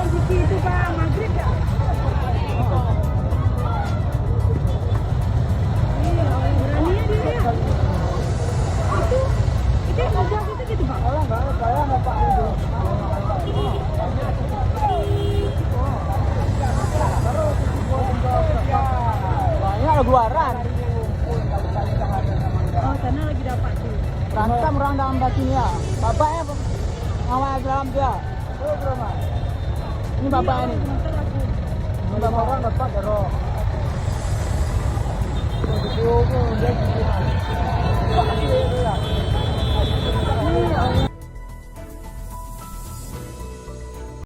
posisi itu Pak, maghrib ya? Iya, beraninya dia ya. Itu yang udah itu gitu Pak? Saya nggak Pak itu. Banyak ada keluaran. Oh, sana lagi dapat tuh. Berantem orang dalam batinnya. Bapaknya ngawal dalam dia. Ini bapaknya nih. Ntar aku. Ini bapak orang dapat ya roh.